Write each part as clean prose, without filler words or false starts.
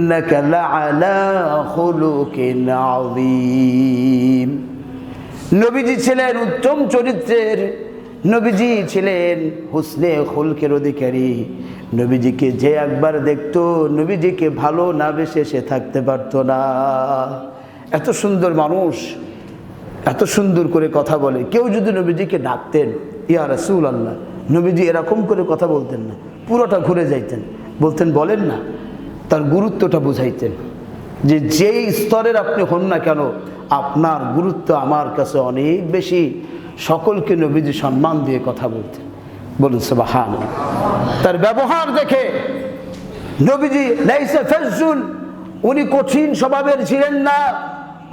إنك لعلى خلق عظيم। নবীজি ছিলেন উত্তম চরিত্রের, নবীজি ছিলেন হুসনে খুলকের অধিকারী। নবীজিকে যে একবার দেখতো নবীজিকে ভালো না বেসে সে থাকতে পারতো না। এত সুন্দর মানুষ, এত সুন্দর করে কথা বলে। কেউ যদি নবীজিকে ডাকতেন ইয়া রাসূলুল্লাহ, নবীজি এরকম করে কথা বলতেন না, পুরোটা ঘুরে যাইতেন, বলতেন বলেন না, তার গুরুত্বটা বুঝাইতেন যে যেই স্তরের আপনি হন না কেন আপনার গুরুত্ব আমার কাছে অনেক বেশি। সকলকে নবীজি সম্মান দিয়ে কথা বলতেন, বলুন সুবহানাল্লাহ। তার ব্যবহার দেখে নবীজি লাইসা ফাজুল, উনি কঠিন স্বভাবের ছিলেন না,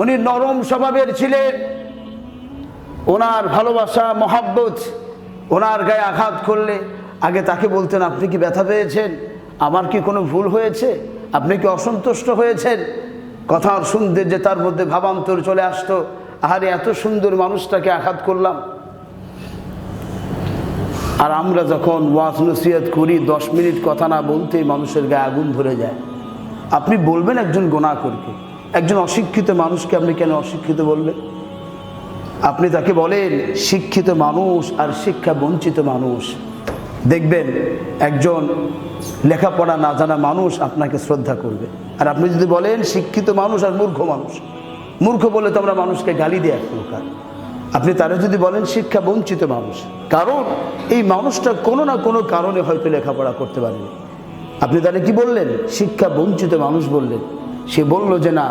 উনি নরম স্বভাবের ছিলেন। ওনার ভালোবাসা মহাব্বত, ওনার গায়ে আঘাত করলে আগে তাকে বলতেন আপনি কি ব্যথা পেয়েছেন, আমার কি কোনো ভুল হয়েছে, আপনি কি অসন্তুষ্ট হয়েছেন। কথার সৌন্দর্যে তার মধ্যে ভাবান্তর চলে আসতো, আহারে এত সুন্দর মানুষটাকে আঘাত করলাম। আর আমরা যখন ওয়াজ নসিহত করি 10 মিনিট কথা না বলতেই মানুষের গায়ে আগুন ধরে যায়। আপনি বলবেন একজন গুনাহগারকে, একজন অশিক্ষিত মানুষকে আপনি কেন অশিক্ষিত বলবেন? আপনি তাকে বলেন শিক্ষিত মানুষ আর শিক্ষা বঞ্চিত মানুষ, দেখবেন একজন লেখাপড়া না জানা মানুষ আপনাকে শ্রদ্ধা করবে। আর আপনি যদি বলেন শিক্ষিত মানুষ আর মূর্খ মানুষ, মূর্খ বলে তো আমরা মানুষকে গালি দিই এক প্রকার, আপনি তারা যদি বলেন শিক্ষা বঞ্চিত মানুষ, কারণ এই মানুষটা কোনো না কোনো কারণে হয়তো লেখাপড়া করতে পারেনি, আপনি তাহলে কি বললেন? শিক্ষা বঞ্চিত মানুষ বললেন। সে বলল যে না,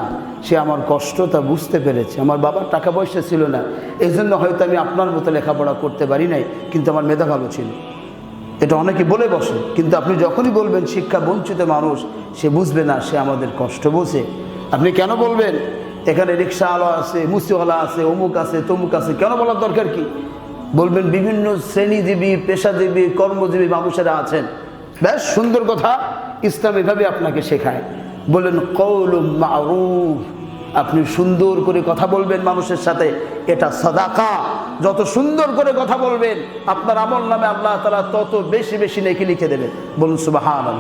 সে আমার কষ্টটা বুঝতে পেরেছে, আমার বাবার টাকা পয়সা ছিল না, এই জন্য হয়তো আমি আপনার মতো লেখাপড়া করতে পারি নাই, কিন্তু আমার মেধা ভালো ছিল। এটা অনেকে বলে বসে, কিন্তু আপনি যখনই বলবেন শিক্ষা বঞ্চিত মানুষ, সে বুঝবে না, সে আমাদের কষ্ট বোঝে। আপনি কেন বলবেন এখানে রিক্সাওয়ালা আছে, মুসিওয়ালা আছে, অমুক আছে, তমুক আছে, কেন বলার দরকার কি? বলবেন বিভিন্ন শ্রেণীজীবী, পেশাজীবী, কর্মজীবী মানুষেরা আছেন। বেশ সুন্দর কথা, ইসলাম এভাবে আপনাকে শেখায়। বলেন কওলুম মারুফ, আপনি সুন্দর করে কথা বলবেন মানুষের সাথে, এটা সাদাকা। যত সুন্দর করে কথা বলবেন আপনার আমল নামে আল্লাহ তাআলা তত বেশি বেশি নেকি লিখে দেবেন, বলুন সুবহানাল্লাহ।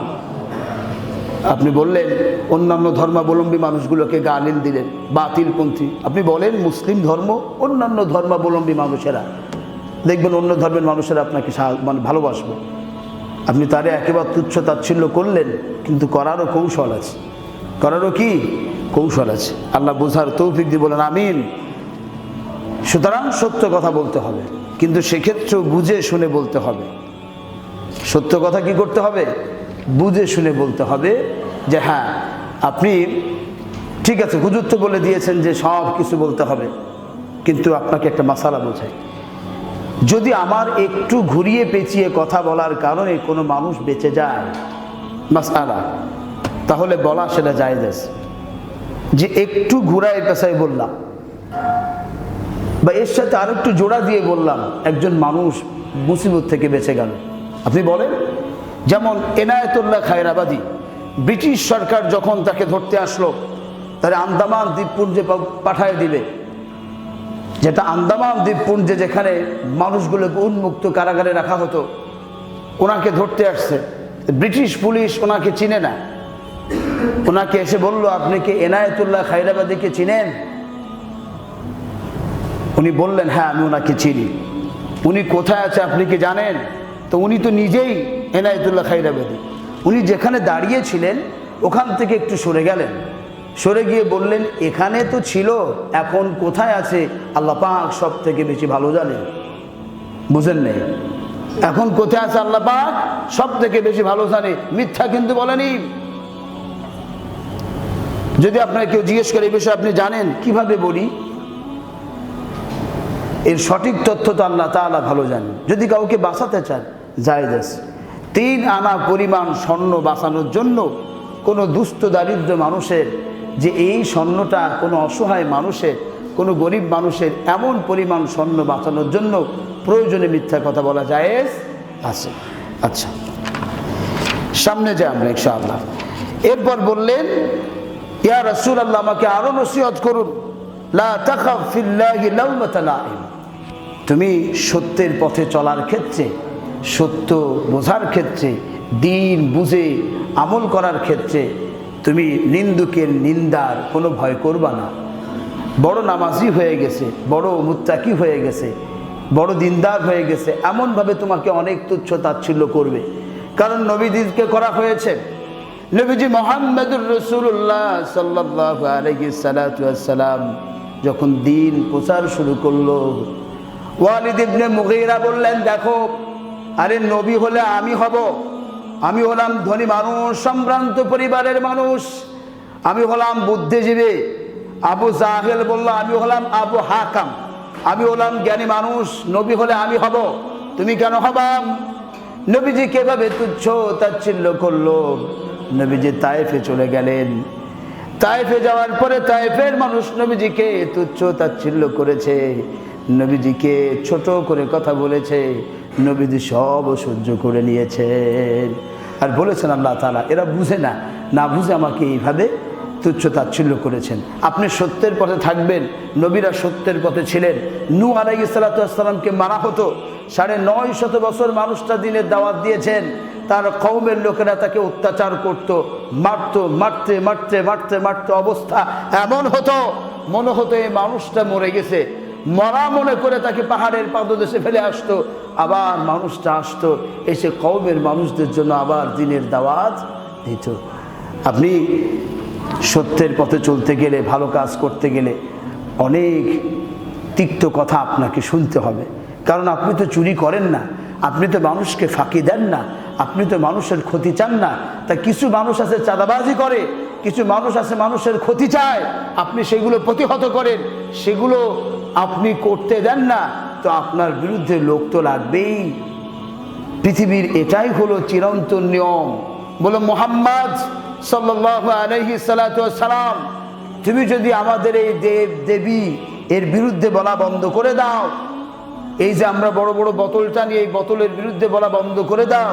আপনি বললেন অন্যান্য ধর্মাবলম্বী মানুষগুলোকে গালিল দিলেন বাতিলপন্থী, আপনি বলেন মুসলিম ধর্ম, অন্যান্য ধর্মাবলম্বী মানুষেরা, দেখবেন অন্য ধর্মের মানুষেরা আপনাকে মানে ভালোবাসবে। আপনি তারে একেবারে তুচ্ছ তাচ্ছিল্য করলেন, কিন্তু করারও কৌশল আছে, করারও কি কৌশল আছে। আল্লাহ বোঝার তৌফিক দিয়ে বলেন আমিন। সুতরাং সত্য কথা বলতে হবে, কিন্তু সেক্ষেত্রেও বুঝে শুনে বলতে হবে। সত্য কথা কি করতে হবে? বুঝে শুনে বলতে হবে। যে হ্যাঁ আপনি ঠিক আছে, হুজুর তো বলে দিয়েছেন যে সব কিছু বলতে হবে, কিন্তু আপনাকে একটা মাসালা বোঝাই, যদি আমার একটু ঘুরিয়ে পেঁচিয়ে কথা বলার কারণে কোনো মানুষ বেঁচে যায় মাসআলা, তাহলে বলা সেটা জায়েজ আছে। যে একটু ঘুরায় পেঁচায় বললাম বা এর সাথে আর একটু জোড়া দিয়ে বললাম, একজন মানুষ মুসিবত থেকে বেঁচে গেল। আপনি বলেন যেমন এনায়েতুল্লাহ খায়রাবাদী, ব্রিটিশ সরকার যখন তাকে ধরতে আসলো, তারা আন্দামান দ্বীপপুঞ্জে পাঠায় দিবে, যেটা আন্দামান দ্বীপপুঞ্জে যেখানে মানুষগুলোকে উন্মুক্ত কারাগারে রাখা হতো, ওনাকে ধরতে আসছে। ব্রিটিশ পুলিশ ওনাকে চিনে না, ওনাকে এসে বলল আপনি কি এনায়েতুল্লাহ খায়রাবাদীকে চিনেন? উনি বললেন হ্যাঁ আমি ওনাকে চিনি। উনি কোথায় আছে আপনি কি জানেন? তো উনি তো নিজেই এনায়েতুল্লাহ খায়রাবাদী। উনি যেখানে দাঁড়িয়েছিলেন ওখান থেকে একটু সরে গেলেন, সরে গিয়ে বললেন এখানে তো ছিল, এখন কোথায় আছে আল্লাহ পাক সব থেকে বেশি ভালো জানেন। বুঝেন নাই? এখন কোথায় আছে আল্লাহ পাক সব থেকে বেশি ভালো জানে, মিথ্যা কিন্তু বলেনি। যদি আপনাকে কেউ জিজ্ঞেস করে এই বিষয়ে আপনি জানেন, কিভাবে বলি? এর সঠিক তথ্য তো আল্লাহ তাআলা ভালো জানেন। যদি কাউকে বাঁচাতে চান জায়েজ আছে। 3 আনা পরিমাণ স্বর্ণ বাঁচানোর জন্য কোনো দুস্থ দারিদ্র মানুষের, যে এই স্বর্ণটা কোনো অসহায় মানুষের, কোনো গরিব মানুষের, এমন পরিমাণ স্বর্ণ বাঁচানোর জন্য প্রয়োজনে মিথ্যা কথা বলা জায়েজ আছে। আচ্ছা, সামনে যাই আমরা ইনশাআল্লাহ। এরপর বললেন ইয়া রাসূলুল্লাহ আমাকে আরো নসিহত করুন, লা তাখাফ ফিল্লাহি লাওমাতা লাইম, তুমি সত্যের পথে চলার ক্ষেত্রে, সত্য বোঝার ক্ষেত্রে, দিন বুঝে আমল করার ক্ষেত্রে তুমি নিন্দুকের নিন্দার কোনো ভয় করবা না। বড় নামাজি হয়ে গেছে, বড় মুত্তাকি হয়ে গেছে, বড় দিনদার হয়ে গেছে, এমনভাবে তোমাকে অনেক তুচ্ছ তাচ্ছিল্য করবে। কারণ নবীজিকে করা হয়েছে। নবীজি মুহাম্মদুর রাসূলুল্লাহ সাল্লাল্লাহু আলাইহি সাল্লাম যখন দিন প্রচার শুরু করলো, ওয়ালিদ ইবনে মুগীরা বললেন, দেখো, আরে নবী হলে আমি হব, আমি হলাম ধনী মানুষ, সম্ভ্রান্ত পরিবারের মানুষ, আমি হলাম বুদ্ধিজীবী। আবু জাহেল বলল, আমি হলাম আবু হাকাম, আমি হলাম জ্ঞানী মানুষ, নবী হলে আমি হব, তুমি কেন হবা? নবীজি কিভাবে তুচ্ছ তাচ্ছিল্য করলো। নবীজি তায়েফে চলে গেলেন। তায়েফে যাওয়ার পরে তায়েফের মানুষ নবীজিকে তুচ্ছ তাচ্ছিল্য করেছে, নবীজিকে ছোট করে কথা বলেছে। নবীজি সব সহ্য করে নিয়েছেন আর বলেছেন, আল্লাহ তাআলা এরা বুঝে না, না বুঝে আমাকে এইভাবে তুচ্ছ তাচ্ছিল্য করেছেন। আপনি সত্যের পথে থাকবেন। নবীরা সত্যের পথে ছিলেন। নূহ আলাইহিস সালাতু ওয়াস সালামকে মারা হতো, ৯৫০ বছর মানুষটা দিনের দাওয়াত দিয়েছেন। তার কওমের লোকেরা তাকে অত্যাচার করত, মারতো, মারতে মারতে মারতে মারতে অবস্থা এমন হতো মনে হতো এই মানুষটা মরে গেছে। মরা মনে করে তাকে পাহাড়ের পাদদেশে ফেলে আসতো। আবার মানুষটা আসতো, এসে কওমের মানুষদের জন্য আবার দিনের দাওয়াত দিত। আপনি সত্যের পথে চলতে গেলে, ভালো কাজ করতে গেলে অনেক তিক্ত কথা আপনাকে শুনতে হবে। কারণ আপনি তো চুরি করেন না, আপনি তো মানুষকে ফাঁকি দেন না, আপনি তো মানুষের ক্ষতি চান না। তা কিছু মানুষ আছে চাঁদাবাজি করে, কিছু মানুষ আছে মানুষের ক্ষতি চায়, আপনি সেগুলো প্রতিহত করেন, সেগুলো আপনি করতে দেন না, তো আপনার বিরুদ্ধে লোক তো লাগবেই। পৃথিবীর এটাই হলো চিরন্তন নিয়ম। বলো মুহাম্মদ সাল্লাল্লাহু আলাইহি সাল্লাতু ওয়াস সালাম, তুমি যদি আমাদের এই দেব দেবী এর বিরুদ্ধে বলা বন্ধ করে দাও, এই যে আমরা বড় বড় বোতলটা নিয়ে এই বোতলের বিরুদ্ধে বলা বন্ধ করে দাও,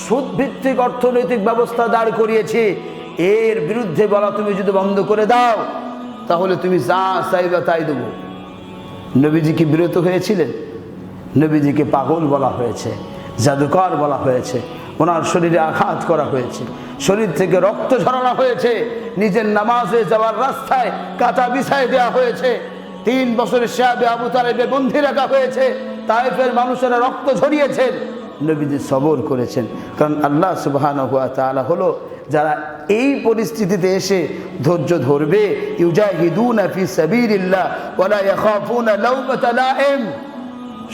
সুদ ভিত্তিক অর্থনৈতিক ব্যবস্থা দাঁড় করিয়েছে, এর বিরুদ্ধে বলা তুমি যদি বন্ধ করে দাও, তাহলে তুমি যা চাইবা তাই দেবো। নবীজি কি বিরত হয়েছিলেন? নবীজিকে পাগল বলা হয়েছে, জাদুকর বলা হয়েছে, ওনার শরীরে আঘাত করা হয়েছে, শরীর থেকে রক্ত ঝরানো হয়েছে, নিজের নামাজে যাওয়ার রাস্তায় কাঁটা বিছায় দেওয়া হয়েছে, ৩ বছরের শাবে আবু তালেবে বন্দী রাখা হয়েছে, তায়েফের মানুষেরা রক্ত ঝরিয়েছেন, নবীজি সবর করেছেন। কারণ আল্লাহ সুবহানাহু ওয়া তাআলা হলো যারা এই পরিস্থিতিতে এসে ধৈর্য ধরবে, ইউজাহিদুনা ফি সাবিলিল্লাহ ওয়া লা ইয়াখাফুনা লাওমাতা লাইম,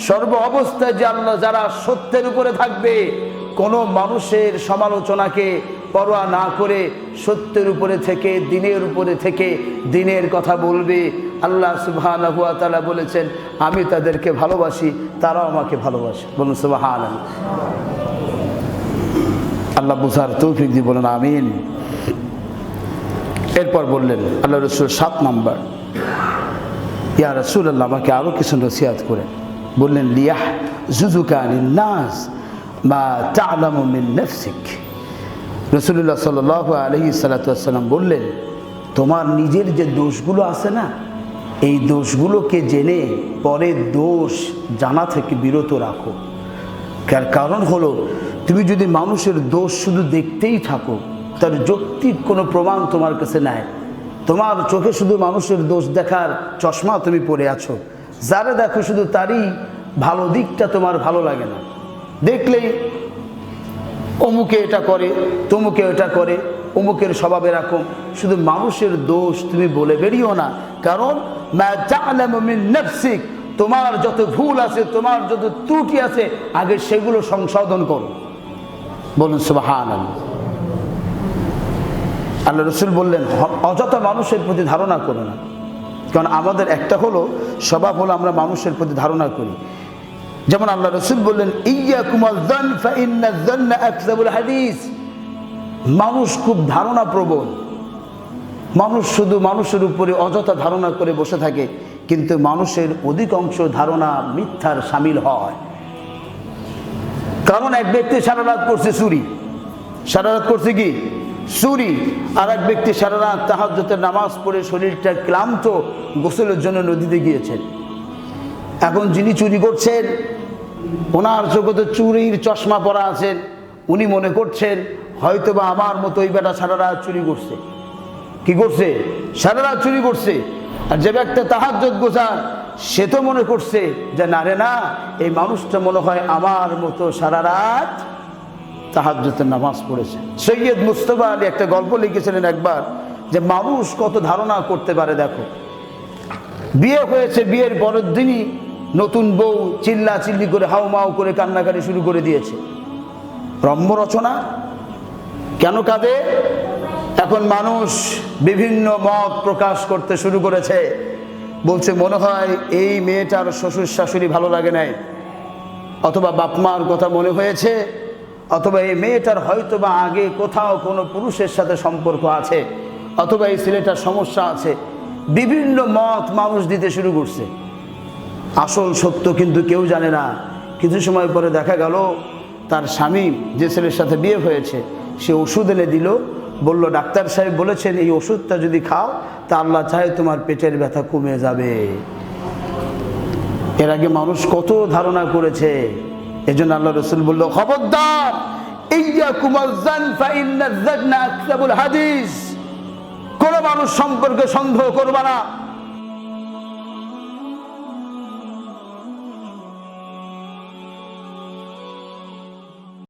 সর্ব অবস্থায় যে আল্লাহ যারা সত্যের উপরে থাকবে, কোনো মানুষের সমালোচনাকে পরোয়া না করে সত্যের উপরে থেকে, দিনের উপরে থেকে দিনের কথা বলবে। আল্লাহ সুবহানাহু ওয়া তাআলা বলেছেন, আমি তাদেরকে ভালোবাসি, তারাও আমাকে ভালোবাসে। বলুন সুবহানাল্লাহ। আল্লাহ বুঝার তৌফিক দিয়ে বলেন আমিন। এরপর বললেন আল্লাহ রাসূল ৭ নাম্বার, ইয়া রাসূলুল্লাহ আমাকে আরও কিছু নসিহত করেন। বললেন, লিয়াহ জুজুকা আনিন নাস মা তা'লামু মিন নাফসিক। রাসূলুল্লাহ সাল্লাল্লাহু আলাইহি সাল্লাতু ওয়াস সালাম বললেন, তোমার নিজের যে দোষগুলো আছে না, এই দোষগুলোকে জেনে পরের দোষ জানা থেকে বিরত রাখো। কারণ হলো, তুমি যদি মানুষের দোষ শুধু দেখতেই থাকো, তার যৌক্তিক কোনো প্রমাণ তোমার কাছে নাই, তোমার চোখে শুধু মানুষের দোষ দেখার চশমা তুমি পরে আছো, যারা দেখো শুধু তারই ভালো দিকটা তোমার ভালো লাগে না, দেখলেই অমুকে এটা করে, তমুকে এটা করে, অমুকের স্বভাব এরকম, শুধু মানুষের দোষ তুমি বলে বেরিও না। কারণ মা তা'লামু মিন নাফসিক, তোমার যত ভুল আছে, তোমার যত ত্রুটি আছে, আগে সেগুলো সংশোধন করো। বলুন সুবহানাল্লাহ। আল্লাহ রাসূল বললেন, অযথা মানুষের প্রতি ধারণা করো না। কারণ আমাদের একটা হলো স্বভাব হলো আমরা মানুষের প্রতি ধারণা করি। যেমন আল্লাহ রাসূল বললেন, ইয়াকুমুল যান ফা ইন্নাজ যান্না আকযাবুল হাদিস। মানুষ খুব ধারণা প্রবণ, মানুষ শুধু মানুষের উপরে অযথা ধারণা করে বসে থাকে, কিন্তু মানুষের অধিকাংশ ধারণা মিথ্যার শামিল হয়। কারণ এক ব্যক্তি সারা রাত করছে চুরি, সারা রাত করছে কি চুরি, আর এক ব্যক্তি সারা রাত তাহাজ্জুদের নামাজ পড়ে শরীরটা ক্লান্ত, গোসলের জন্য নদীতে গিয়েছেন। এখন যিনি চুরি করছেন, ওনার চোখে তো চুরির চশমা পরা আছেন, উনি মনে করছেন হয়তোবা আমার মতো ওই বেটা সারা রাত চুরি করছে, কি করছে? সারা রাত চুরি করছে। আর যে ব্যক্তি তাহাজ্জুদ গুজার, সে তো মনে করছে যে না রে না, এই মানুষটা মনে হয় আমার মতো সারা রাত তাহাজ্জুদের নামাজ পড়েছে। সৈয়দ মুস্তফা আলী একটা গল্প লিখেছিলেন একবার, যে মানুষ কত ধারণা করতে পারে। দেখো, বিয়ে হয়েছে, বিয়ের পরের দিনই নতুন বউ চিল্লা চিল্লি করে হাউমাউ করে কান্নাকাটি শুরু করে দিয়েছে। রম্য রচনা। কেন কাঁদে? এখন মানুষ বিভিন্ন মত প্রকাশ করতে শুরু করেছে। বলছে মনে হয় এই মেয়েটার শ্বশুর শাশুড়ি ভালো লাগে নাই, অথবা বাপমার কথা মনে হয়েছে, অথবা এই মেয়েটার হয়তোবা আগে কোথাও কোনো পুরুষের সাথে সম্পর্ক আছে, অথবা এই ছেলেটার সমস্যা আছে। বিভিন্ন মত মানুষ দিতে শুরু করছে। আসল সত্য কিন্তু কেউ জানে না। কিছু সময় পরে দেখা গেল তার স্বামী যে ছেলের সাথে বিয়ে হয়েছে, সে ওষুধ এনে দিল, বলল ডাক্তার সাহেব বলেছেন এই ওষুধটা যদি খাও তা আল্লাহ চাহে তোমার পেটের ব্যথা কমে যাবে। এর আগে মানুষ কত ধারণা করেছে। এজন্য আল্লাহ রাসূল বলল, খবরদার, ইয়াকুমাজ্জান ফাইন্নাজ-জান্না আকযাবুল হাদিস। কোন মানুষ সম্পর্কে সন্দেহ করবা না,